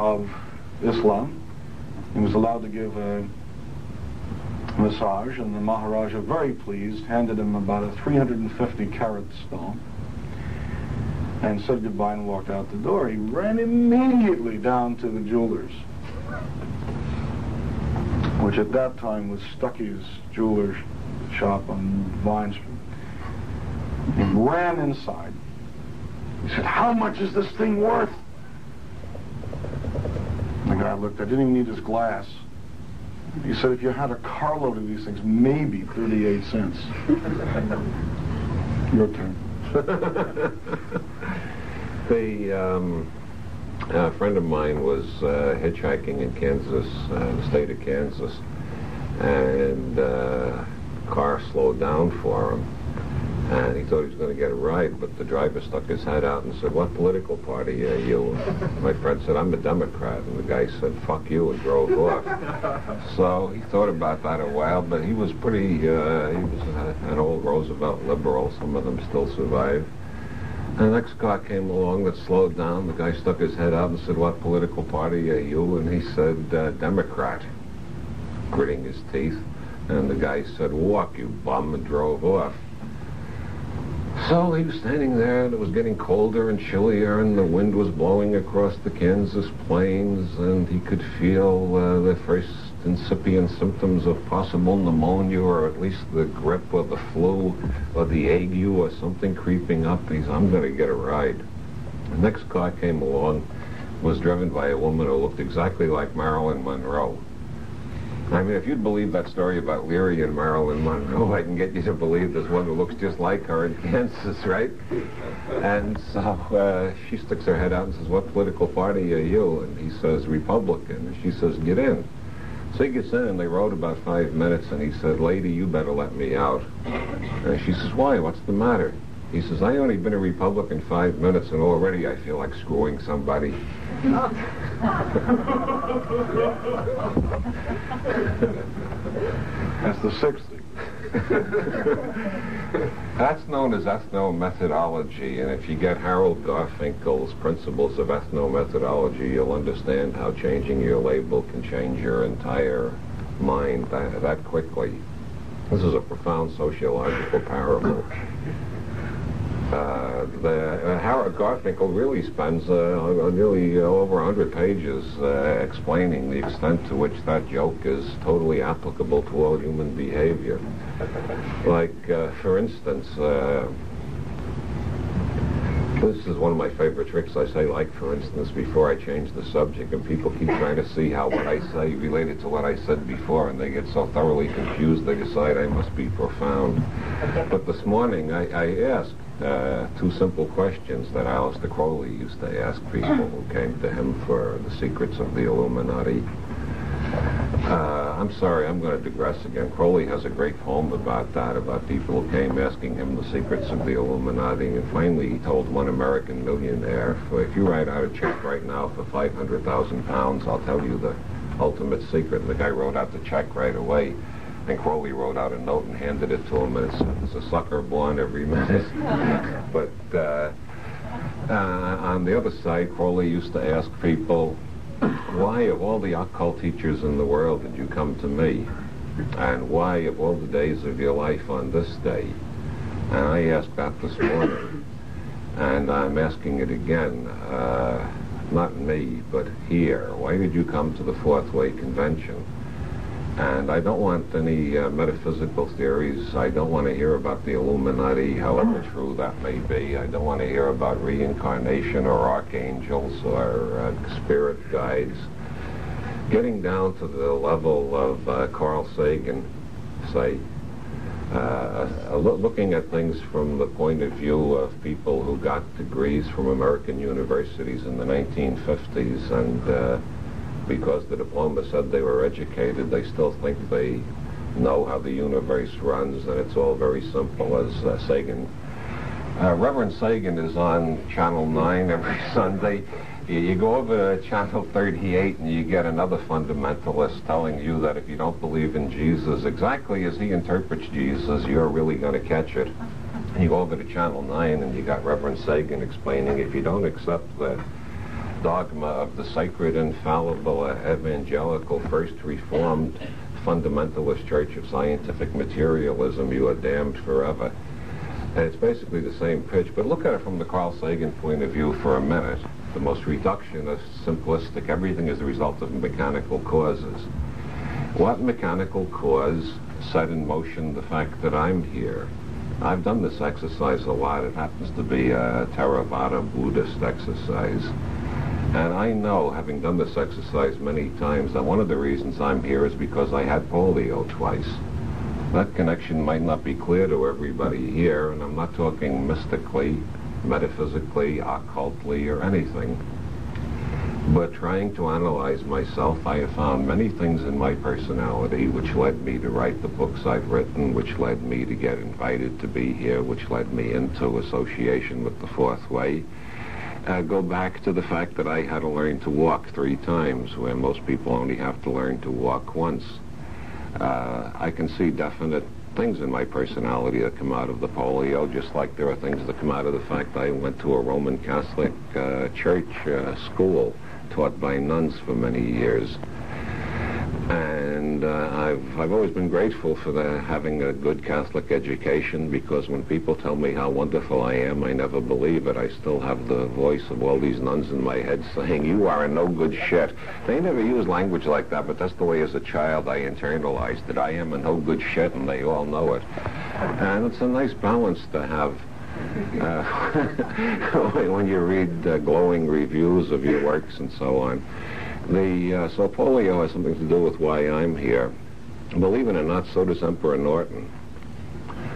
of Islam. He was allowed to give a massage, and the Maharaja, very pleased, handed him about a 350-carat stone and said goodbye and walked out the door. He ran immediately down to the jeweler's, which at that time was Stuckey's jeweler's shop on Vine Street. He ran inside. He said, "How much is this thing worth?" The guy looked. I didn't even need his glass. He said, "If you had a carload of these things, maybe 38 cents. Your turn. A friend of mine was hitchhiking in Kansas, the state of Kansas, and the car slowed down for him. And he thought he was going to get a ride, but the driver stuck his head out and said, "What political party are you?" My friend said, "I'm a Democrat." And the guy said, "Fuck you," and drove off. So he thought about that a while, but he was pretty, he was an old Roosevelt liberal. Some of them still survive. And the next car came along that slowed down. The guy stuck his head out and said, "What political party are you?" And he said, "Democrat," gritting his teeth. And the guy said, "Walk, you bum," and drove off. So he was standing there, and it was getting colder and chillier, and the wind was blowing across the Kansas plains, and he could feel the first incipient symptoms of possible pneumonia, or at least the grip or the flu or the ague or something creeping up. He said, "I'm going to get a ride." The next car came along, was driven by a woman who looked exactly like Marilyn Monroe. I mean, if you'd believe that story about Leary and Marilyn Monroe, I can get you to believe there's one who looks just like her in Kansas, right? And so she sticks her head out and says, "What political party are you?" And he says, "Republican." And she says, "Get in." So he gets in, and they rode about 5 minutes, and he said, "Lady, you better let me out." And she says, "Why? What's the matter?" He says, "I only been a Republican 5 minutes, and already I feel like screwing somebody." That's the 60. That's known as ethnomethodology, and if you get Harold Garfinkel's Principles of Ethnomethodology, you'll understand how changing your label can change your entire mind that quickly. This is a profound sociological parable. Harold Garfinkel really spends nearly over 100 pages explaining the extent to which that joke is totally applicable to all human behavior. Like, for instance, this is one of my favorite tricks. I say, like, for instance, before I change the subject, and people keep trying to see how what I say related to what I said before, and they get so thoroughly confused they decide I must be profound. But this morning I asked 2 simple questions that Aleister Crowley used to ask people who came to him for the secrets of the Illuminati. I'm sorry, I'm going to digress again. Crowley has a great poem about that, about people who came asking him the secrets of the Illuminati, and finally he told one American millionaire, if you write out a check right now for 500,000 pounds, I'll tell you the ultimate secret. And the guy wrote out the check right away, and Crowley wrote out a note and handed it to him, and it said, "There's a sucker born every minute." But on the other side, Crowley used to ask people, "Why, of all the occult teachers in the world, did you come to me? And why, of all the days of your life, on this day?" And I asked that this morning, and I'm asking it again, not me, but here. Why did you come to the Fourth Way Convention? And I don't want any metaphysical theories. I don't want to hear about the Illuminati, however true that may be. I don't want to hear about reincarnation or archangels or spirit guides. Getting down to the level of Carl Sagan, say, looking at things from the point of view of people who got degrees from American universities in the 1950s, and because the diploma said they were educated, they still think they know how the universe runs, and it's all very simple, as Sagan. Reverend Sagan is on Channel 9 every Sunday. You go over to Channel 38 and you get another fundamentalist telling you that if you don't believe in Jesus exactly as he interprets Jesus, you're really going to catch it. And you go over to Channel 9 and you got Reverend Sagan explaining if you don't accept the dogma of the sacred, infallible, evangelical, first reformed, fundamentalist church of scientific materialism, you are damned forever. And it's basically the same pitch, but look at it from the Carl Sagan point of view for a minute. The most reductionist, simplistic, everything is the result of mechanical causes. What mechanical cause set in motion the fact that I'm here? I've done this exercise a lot. It happens to be a Theravada Buddhist exercise. And I know, having done this exercise many times, that one of the reasons I'm here is because I had polio twice. That connection might not be clear to everybody here, and I'm not talking mystically, metaphysically, occultly, or anything. But trying to analyze myself, I have found many things in my personality which led me to write the books I've written, which led me to get invited to be here, which led me into association with the Fourth Way. Go back to the fact that I had to learn to walk 3 times, where most people only have to learn to walk once. I can see definite things in my personality that come out of the polio, just like there are things that come out of the fact I went to a Roman Catholic church school taught by nuns for many years. And I've always been grateful for having a good Catholic education, because when people tell me how wonderful I am, I never believe it. I still have the voice of all these nuns in my head saying, "You are a no good shit." They never use language like that, but that's the way as a child I internalized it. I am a no good shit, and they all know it. And it's a nice balance to have. When you read glowing reviews of your works and so on. So polio has something to do with why I'm here. Believe it or not, so does Emperor Norton.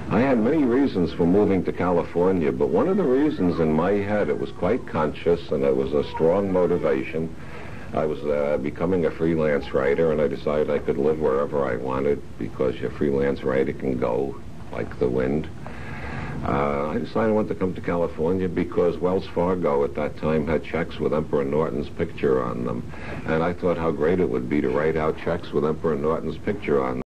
I had many reasons for moving to California, but one of the reasons in my head, it was quite conscious and it was a strong motivation. I was becoming a freelance writer, and I decided I could live wherever I wanted, because your freelance writer can go like the wind. I decided I wanted to come to California because Wells Fargo at that time had checks with Emperor Norton's picture on them. And I thought how great it would be to write out checks with Emperor Norton's picture on them.